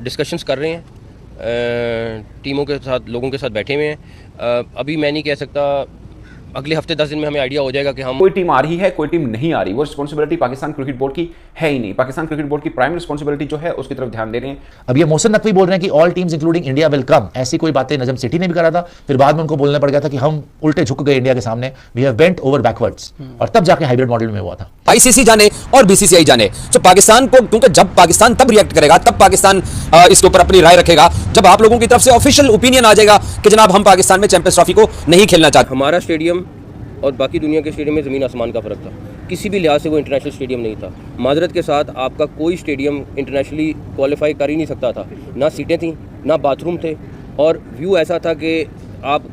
Discussions कर रहे हैं, टीमों के साथ, लोगों के साथ बैठे हुए हैं। अभी मैं नहीं कह सकता, अगले हफ्ते 10 दिन में हमें आइडिया हो जाएगा कि हम कोई टीम आ रही है कोई टीम नहीं आ रही, वो रिस्पॉन्सिबिलिटी पाकिस्तान क्रिकेट बोर्ड की है ही नहीं। पाकिस्तान क्रिकेट बोर्ड की प्राइम रिस्पॉन्सिबिलिटी जो है उसकी तरफ ध्यान दे रहे हैं। अब ये मोहसिन नकवी बोल रहे हैं कि all teams including India will come, ऐसी कोई बातें नजम सिटी ने भी करा था, फिर बाद में उनको बोलना पड़ गया था कि हम उल्टे झुक गए इंडिया के सामने, we have bent over backwards, और तब जाके हाइब्रिड मॉडल में हुआ था। आईसीसी जाने और बीसीसीआई जाने, तो पाकिस्तान को, क्योंकि जब पाकिस्तान तब रिएक्ट करेगा, तब पाकिस्तान इसके ऊपर अपनी राय रखेगा जब आप लोगों की तरफ से ऑफिशियल ओपिनियन आ जाएगा कि जनाब हम पाकिस्तान में चैंपियंस ट्रॉफी को नहीं खेलना चाहते। हमारा स्टेडियम और बाकी दुनिया के स्टेडियम में ज़मीन आसमान का फ़र्क था, किसी भी लिहाज से वो इंटरनेशनल स्टेडियम नहीं था। माजरत के साथ आपका कोई स्टेडियम इंटरनेशनली क्वालिफाई कर ही नहीं सकता था, ना सीटें थी, ना बाथरूम थे, और व्यू ऐसा था कि आप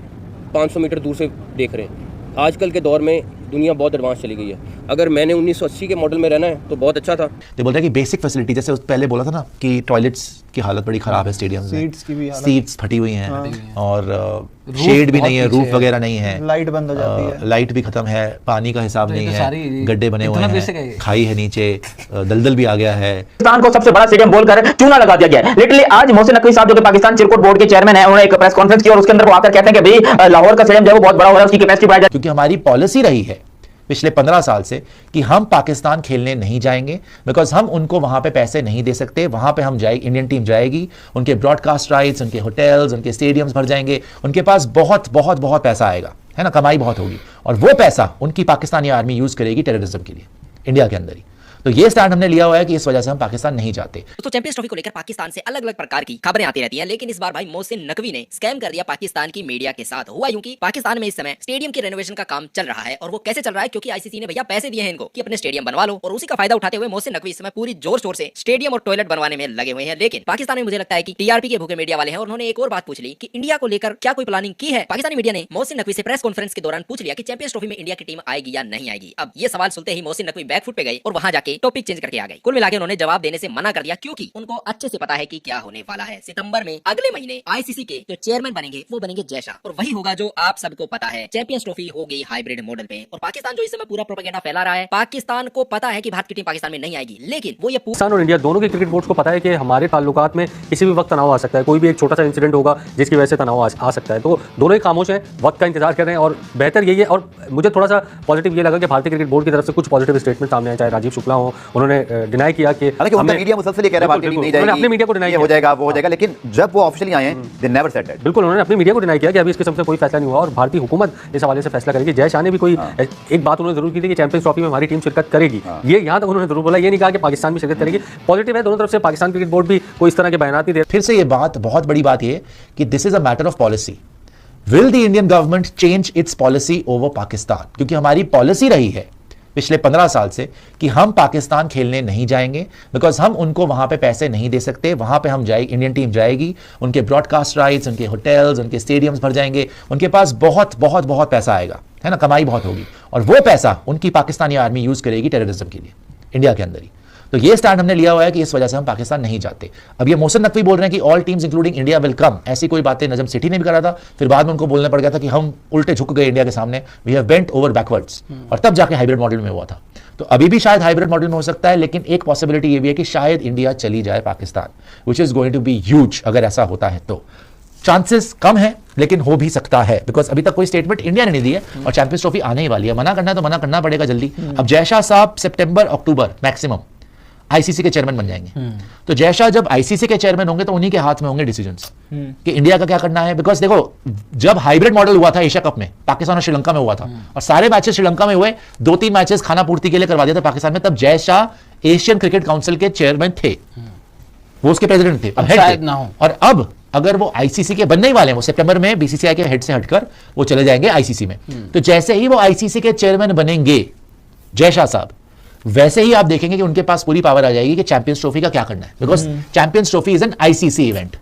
500 मीटर दूर से देख रहे हैं। आजकल के दौर में दुनिया बहुत एडवांस चली गई है। अगर मैंने 1980 के मॉडल में रहना है तो बहुत अच्छा था। तो बोल रहे हैं कि बेसिक फैसिलिटी, जैसे पहले बोला था ना कि टॉयलेट्स की हालत बड़ी खराब है स्टेडियम में, सीट्स फटी हुई हैं, और शेड भी नहीं है, रूफ वगैरह नहीं है, लाइट बंद हो जाती है, लाइट भी खत्म है, पानी का हिसाब नहीं है, गड्ढे बने हुए हैं, खाई है नीचे, दलदल भी आ गया है। पाकिस्तान को सबसे बड़ा स्टेडियम बोलकर चूना लगा दिया गया है। लिटरली आज मोहसिन नकवी साहब जो कि पाकिस्तान चिरकुट बोर्ड के चेयरमैन है, उन्होंने एक प्रेस कॉन्फ्रेंस की और उसके अंदर वो आकर कहते हैं कि भाई लाहौर का स्टेडियम जो है वो बहुत बड़ा हो रहा है, उसकी कैपेसिटी बढ़ाई जाए। क्योंकि हमारी पॉलिसी रही है पिछले 15 साल से कि हम पाकिस्तान खेलने नहीं जाएंगे, बिकॉज हम उनको वहां पे पैसे नहीं दे सकते। वहां पे हम जाएगी, इंडियन टीम जाएगी, उनके ब्रॉडकास्ट राइट्स, उनके होटल्स, उनके स्टेडियम्स भर जाएंगे, उनके पास बहुत बहुत बहुत पैसा आएगा, है ना, कमाई बहुत होगी, और वो पैसा उनकी पाकिस्तानी आर्मी यूज करेगी टेररिज्म के लिए इंडिया के अंदर ही। तो ये स्टैंड हमने लिया हुआ है कि इस वजह से हम पाकिस्तान नहीं जाते। तो चैंपियंस ट्रॉफी को लेकर पाकिस्तान से अलग अलग प्रकार की खबरें आती रहती हैं, लेकिन इस बार भाई मोहसिन नकवी ने स्कैम कर दिया पाकिस्तान की मीडिया के साथ। हुआ यूं कि पाकिस्तान में इस समय स्टेडियम के रेनोवेशन का काम चल रहा है, और वो कैसे चल रहा है, क्योंकि आईसीसी ने भैया पैसे दिए हैं इनको कि अपने स्टेडियम बनवा लो, और उसी का फायदा उठाते हुए मोहसिन नकवी इस समय पूरी जोर शोर से स्टेडियम और टॉयलेट बनवाने में लगे हुए हैं। लेकिन पाकिस्तान में मुझे लगता है कि टीआरपी के भूखे मीडिया वाले हैं, और उन्होंने एक और बात पूछ ली कि इंडिया को लेकर क्या कोई प्लानिंग की है। पाकिस्तानी मीडिया ने मोहसिन नकवी से प्रेस कॉन्फ्रेंस के दौरान पूछ लिया कि चैंपियंस ट्रॉफी में इंडिया की टीम आएगी या नहीं आएगी। अब ये सवाल सुनते ही मोहसिन नकवी बैकफुट पे गए और वहां जाके टॉपिक चेंज करके आ गए। कुल मिलाकर उन्होंने जवाब देने से मना कर दिया, क्योंकि उनको अच्छे से पता है कि क्या होने वाला है। सितंबर में अगले महीने आईसीसी के जो चेयरमैन बनेंगे वो बनेंगे जय शाह, और वही होगा जो आप सबको पता है, चैंपियंस ट्रॉफी होगी हाइब्रिड मॉडल पे। और पाकिस्तान जो इस समय पूरा प्रोपेगेंडा फैला रहा है, पाकिस्तान को पता है कि भारत की टीम पाकिस्तान में नहीं आएगी, लेकिन वो ये पाकिस्तान और इंडिया दोनों के क्रिकेट बोर्ड को पता है कि हमारे ताल्लुकात में किसी भी वक्त तनाव आ सकता है, कोई भी एक छोटा सा इंसिडेंट होगा जिसकी वजह से तनाव आ सकता है। तो दोनों ही खामोश हैं, वक्त का इंतजार कर रहे हैं, और बेहतर यही है। और मुझे थोड़ा सा पॉजिटिव ये लगा कि भारतीय क्रिकेट बोर्ड की तरफ से कुछ पॉजिटिव स्टेटमेंट सामने आए, चाहे राजीव शुक्ला हो, उन्होंने डिनाई किया कि मीडिया मुसलसल ये कह रहा है भारतीय टीम नहीं जाएगी, अपने मीडिया को डिनाई हो जाएगा वो हो जाएगा, लेकिन जब वो ऑफिशियली आए हैं दे नेवर सेड दैट। बिल्कुल, उन्होंने अपनी मीडिया को डिनाई किया कि अभी इस किस्म से कोई फैसला नहीं हुआ, और भारतीय हुकूमत इस हवाले से फैसला करेगी। जय शाह ने भी कोई एक बात उन्होंने जरूर की थी कि चैंपियंस ट्रॉफी में हमारी टीम शिरकत करेगी, ये यहाँ तक उन्होंने जरूर बोला, ये नहीं कहा कि पाकिस्तान भी शिरकत करेगी। पॉजिटिव है दोनों तरफ से, पाकिस्तान क्रिकेट बोर्ड भी कोई इस तरह के बयान नहीं दे। फिर से ये बात, बहुत बड़ी बात ये कि this is a matter of policy. Will the Indian government change it's policy over Pakistan? क्योंकि हमारी पॉलिसी रही है पिछले 15 साल से कि हम पाकिस्तान खेलने नहीं जाएंगे, बिकॉज हम उनको वहां पे पैसे नहीं दे सकते। वहां पे हम जाएगी, इंडियन टीम जाएगी, उनके ब्रॉडकास्ट राइट्स, उनके होटल्स, उनके स्टेडियम्स भर जाएंगे, उनके पास बहुत बहुत बहुत पैसा आएगा, है ना, कमाई बहुत होगी, और वो पैसा उनकी पाकिस्तानी आर्मी यूज करेगी टेररिज्म के लिए इंडिया के अंदर ही। तो ये स्टैंड हमने लिया हुआ है कि इस वजह से हम पाकिस्तान नहीं जाते। अब ये मोहसिन नकवी बोल रहे हैं कि all teams including India will come, ऐसी कोई बातें नजम सिटी ने भी करा था, फिर बाद में उनको बोलना पड़ गया था कि हम उल्टे झुक गए इंडिया के सामने, we have bent over backwards, और तब जाके हाइब्रिड मॉडल में हुआ था। तो अभी भी शायद हाइब्रिड मॉडल में हो सकता है, लेकिन एक पॉसिबिलिटी ये भी है कि शायद इंडिया चली जाए Pakistan, which is going to be huge. अगर ऐसा होता है तो चांसेस कम है, लेकिन हो भी सकता है, बिकॉज अभी तक कोई स्टेटमेंट इंडिया ने नहीं दी है, और चैंपियंस ट्रॉफी आने ही वाली है। मना करना है तो मना करना पड़ेगा जल्दी। अब जय शाह साहब सितंबर अक्टूबर मैक्सिमम आईसीसी के चेयरमैन बन जाएंगे, तो जय शाह जब आईसीसी के चेयरमैन होंगे तो उन्हीं के हाथ में होंगे डिसीजंस कि इंडिया का क्या करना है। बिकॉज देखो, जब हाइब्रिड मॉडल हुआ था एशिया कप में, पाकिस्तान और श्रीलंका में हुआ था, और सारे मैचेस श्रीलंका में हुए, 2-3 मैचेस खाना पूर्ति के लिए करवा दिया था पाकिस्तान में, तब Jay Shah Asian cricket council के चेयरमैन थे, वो उसके प्रेसिडेंट थे, अब हेड थे। और अब अगर वो आईसीसी के बनने ही वाले हैं, वो सितंबर में बीसीसीआई के हेड से हटकर वो चले जाएंगे आईसीसी में। तो जैसे ही वो आईसीसी के चेयरमैन बनेंगे जय शाह साहब, वैसे ही आप देखेंगे कि उनके पास पूरी पावर आ जाएगी कि चैंपियंस ट्रॉफी का क्या करना है, because champions trophy is an ICC event.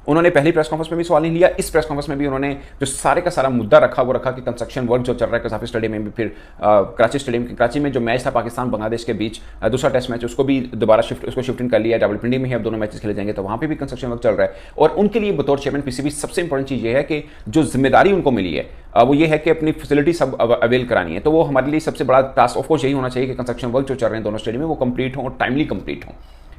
उन्होंने पहली प्रेस कॉन्फ्रेंस में भी सवाल नहीं लिया, इस प्रेस कॉन्फ्रेंस में भी उन्होंने जो सारे का सारा मुद्दा रखा वो रखा कि कंस्ट्रक्शन वर्क जो चल रहा है कसाफी स्टेडियम में भी, फिर कराची स्टेडियम, कराची में जो मैच था पाकिस्तान बांग्लादेश के बीच, दूसरा टेस्ट मैच, उसको भी दोबारा उसको शिफ्टिंग कर लिया, रावलपिंडी में ही अब दोनों मैचेस खेले जाएंगे, तो वहाँ पे भी कंस्ट्रक्शन वर्क चल रहा है। और उनके लिए बतौर चेयरमैन पीसीबी सबसे इंपॉर्टेंट चीज़ ये है कि जो जिम्मेदारी उनको मिली है वो ये है कि अपनी फैसिलिटी सब अवेल करानी है। तो वो हमारे लिए सबसे बड़ा टास्क ऑफकोर्स यही होना चाहिए कि कंस्ट्रक्शन वर्क जो चल रहे हैं दोनों स्टेडियम में वो कंप्लीट हो और टाइमली कंप्लीट हो।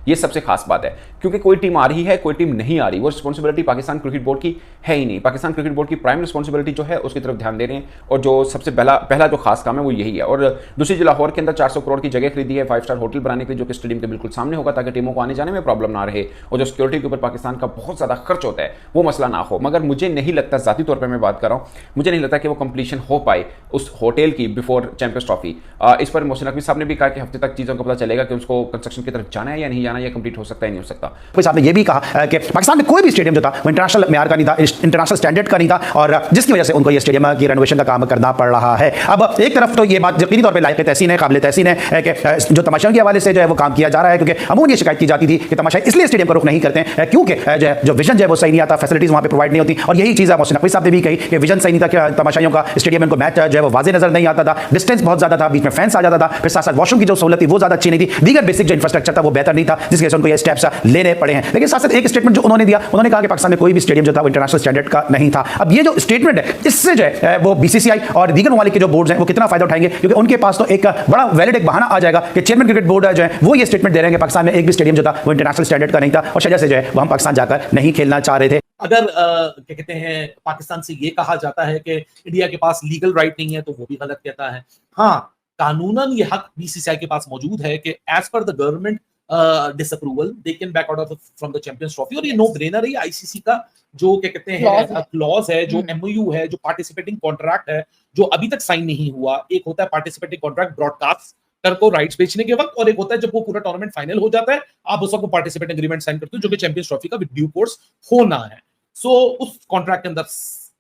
ये सबसे खास बात है, क्योंकि कोई टीम आ रही है, कोई टीम नहीं आ रही, वो रिस्पॉन्सिबिलिटी पाकिस्तान क्रिकेट बोर्ड की है ही नहीं। पाकिस्तान क्रिकेट बोर्ड की प्राइम रिस्पॉन्सिबिलिटी जो है उसकी तरफ ध्यान दे रहे हैं, और जो सबसे पहला जो खास काम है वो यही है। और दूसरी जो लाहौर के अंदर 400 करोड़ की जगह खरीदी है 5 स्टार होटल बनाने के लिए, जो कि स्टेडियम के बिल्कुल सामने होगा, ताकि टीमों को आने जाने में प्रॉब्लम ना रहे, और जो सिक्योरिटी के ऊपर पाकिस्तान का बहुत ज़्यादा खर्च होता है वो मसला ना हो। मगर मुझे नहीं लगता, ज़ाती तौर पर मैं बात कर रहा हूँ, मुझे नहीं लगता कि वो कंप्लीशन हो पाए उस होटल की बिफोर चैंपियंस ट्रॉफी। इस पर मोहसिन नकवी साहब ने भी कहा कि हफ्ते तक चीज़ों को पता चलेगा कि उसको कंस्ट्रक्शन की तरफ जाना है या नहीं जाना, या कंप्लीट हो सकता है नहीं हो सकता। कोई साहब ने यह भी कहा कि पाकिस्तान में कोई भी स्टेडियम जो था वो इंटरनेशनल म्यार का नहीं था, इंटरनेशनल स्टैंडर्ड का नहीं था, और जिसकी वजह से उनको ये स्टेडियम की रेनोवेशन का काम करना पड़ रहा है। अब एक तरफ तो ये बात यकीनी तौर पर लायक तहसीन है, काबिल तहसीन है कि जो तमाशाओं के हवाले से जो है वो काम किया जा रहा है, क्योंकि अमूमन ये शिकायत की जाती थी कि तमाशाई इसलिए स्टेडियम का रुख नहीं करते हैं क्योंकि जो विजन जो है वो सही नहीं आता, फैसिलिटीज वहाँ पे प्रोवाइड नहीं होती। और यही चीज़ मोहसिन नकवी साहब ने भी कही कि विजन सही नहीं था, कि तमाशाइयों का स्टेडियम में मैच जो है वो वाज़ेह नजर नहीं आता था, डिस्टेंस बहुत ज़्यादा था, बीच में फैंस आ जाता था, फिर साथ साथ वॉशरूम की जो सहूलत थी वो ज़्यादा अच्छी नहीं थी, दीगर बेसिक जो इंफ्रास्ट्रक्चर था वो बेहतर नहीं था, जिसकी वजह से उनको ये स्टेप्स लेने पड़े हैं। लेकिन साथ साथ एक स्टेटमेंट जो उन्होंने दिया, उन्होंने कहा कि पाकिस्तान में कोई भी स्टेडियम जो था वो इंटरनेशनल स्टैंडर्ड का नहीं था। अब ये जो स्टेटमेंट है इससे जो है वो बीसीसीआई और दीगर ममालिक के जो बोर्ड्स हैं वो कितना फायदा उठाएंगे, क्योंकि उनके पास तो एक बड़ा वैलिड एक बहाना आ जाएगा कि चेयरमैन क्रिकेट बोर्ड जो है वो ये स्टेटमेंट दे रहे हैं कि पाकिस्तान में एक भी स्टेडियम जो था वो इंटरनेशनल स्टैंडर्ड का नहीं था, और वजह से जो है वो हम पाकिस्तान जाकर नहीं खेलना चाह रहे थे। अगर क्या कहते हैं पाकिस्तान से ये कहा जाता है कि इंडिया के पास लीगल राइट नहीं है तो वो भी गलत कहता है। हाँ, कानूनन ये हक बीसीसीआई के पास मौजूद है कि as per the government disapproval they can back out from the Champions Trophy, और ये नो ब्रेनर है। आईसीसी का जो क्या कहते हैं क्लॉज है, जो एमओयू है, जो पार्टिसिपेटिंग कॉन्ट्रैक्ट है, जो अभी तक साइन नहीं हुआ। एक होता है पार्टिसिपेटिंग कॉन्ट्रैक्ट ब्रॉडकास्टर को राइट्स बेचने के वक्त, और एक होता है जब वो पूरा टूर्नामेंट फाइनल हो जाता है, आप उस वक्त पार्टिसिपेटिंग एग्रीमेंट साइन करते हो, जो कि चैंपियंस ट्रॉफी का विद ड्यू कोर्स होना है। सो उस कॉन्ट्रैक्ट के अंदर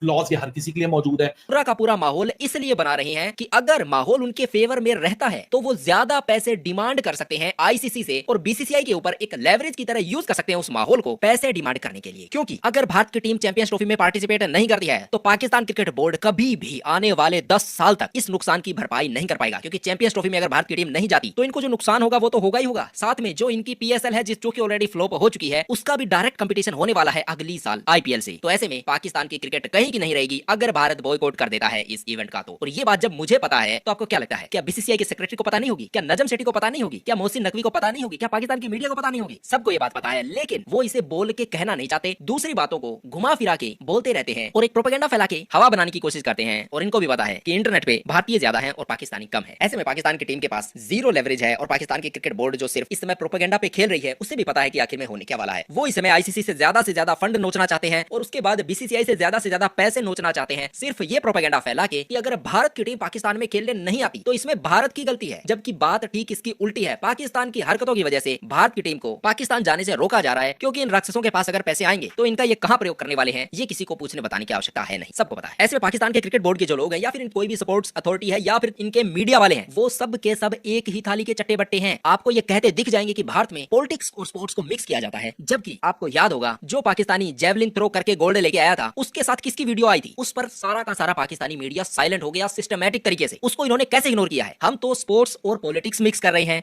क्लॉज ये हर किसी के लिए मौजूद है। पूरा का पूरा माहौल इसलिए बना रहे हैं कि अगर माहौल उनके फेवर में रहता है तो वो ज्यादा पैसे डिमांड कर सकते हैं आईसीसी से, और बीसीसीआई के ऊपर एक लेवरेज की तरह यूज कर सकते हैं उस माहौल को पैसे डिमांड करने के लिए। क्योंकि अगर भारत की टीम चैंपियंस ट्रॉफी में पार्टिसिपेट नहीं करती है तो पाकिस्तान क्रिकेट बोर्ड कभी भी आने वाले 10 साल तक इस नुकसान की भरपाई नहीं कर पाएगा, क्योंकि चैंपियंस ट्रॉफी में अगर भारत की टीम नहीं जाती तो इनको जो नुकसान होगा वो तो होगा ही होगा, साथ में जो इनकी पीएसएल है जो कि ऑलरेडी फ्लॉप हो चुकी है उसका भी डायरेक्ट कंपटीशन होने वाला है अगली साल आईपीएल से। तो ऐसे में पाकिस्तान की क्रिकेट कहीं की नहीं रहेगी अगर भारत बॉयकॉट कर देता है इस इवेंट का। तो और ये बात जब मुझे पता है तो आपको क्या लगता है, क्या बीसीसीआई के सेक्रेटरी को पता नहीं होगी, क्या नजम सेठी को पता नहीं होगी, क्या मोहसिन नकवी को पता नहीं होगी, क्या पाकिस्तान की मीडिया को पता नहीं होगी? सबको ये बात पता है, लेकिन वो इसे बोल के कहना नहीं चाहते, दूसरी बातों को घुमा फिरा के बोलते रहते हैं और एक प्रोपेगेंडा फैला के हवा बनाने की कोशिश करते हैं। और इनको भी पता है कि इंटरनेट पे भारतीय ज्यादा है और पाकिस्तानी कम है। ऐसे में पाकिस्तान की टीम के पास जीरो लेवरेज है, और पाकिस्तान की क्रिकेट बोर्ड जो सिर्फ इस समय प्रोपेगेंडा पे खेल रही है उसे भी पता है कि आखिर में होने क्या वाला है। वो इस समय आईसीसी से ज्यादा फंड नोचना चाहते हैं, और उसके बाद बीसीसीआई से ज्यादा पैसे नोचना चाहते हैं, सिर्फ ये प्रोपेगेंडा फैला के कि अगर भारत की टीम पाकिस्तान में खेलने नहीं आती तो इसमें भारत की गलती है, जबकि बात ठीक इसकी उल्टी है। पाकिस्तान की हरकतों की वजह से भारत की टीम को पाकिस्तान जाने से रोका जा रहा है, क्योंकि इन राक्षसों के पास अगर पैसे आएंगे तो इनका ये कहां प्रयोग करने वाले हैं ये किसी को पूछने बताने की आवश्यकता है नहीं, सबको पता है। ऐसे में पाकिस्तान के क्रिकेट बोर्ड के जो लोग हैं या फिर कोई भी स्पोर्ट्स अथॉरिटी है या फिर इनके मीडिया वाले हैं, वो सब के सब एक ही थाली के चट्टे बट्टे हैं। आपको ये कहते दिख जाएंगे कि भारत में पॉलिटिक्स और स्पोर्ट्स को मिक्स किया जाता है, जबकि आपको याद होगा जो पाकिस्तानी जेवलिन थ्रो करके गोल्ड लेके आया था उसके साथ किसकी वीडियो आई थी, उस पर सारा का सारा पाकिस्तानी मीडिया साइलेंट हो गया सिस्टमैटिक तरीके से। उसको इन्होंने कैसे इग्नोर किया है? हम तो स्पोर्ट्स और पॉलिटिक्स मिक्स कर रहे हैं।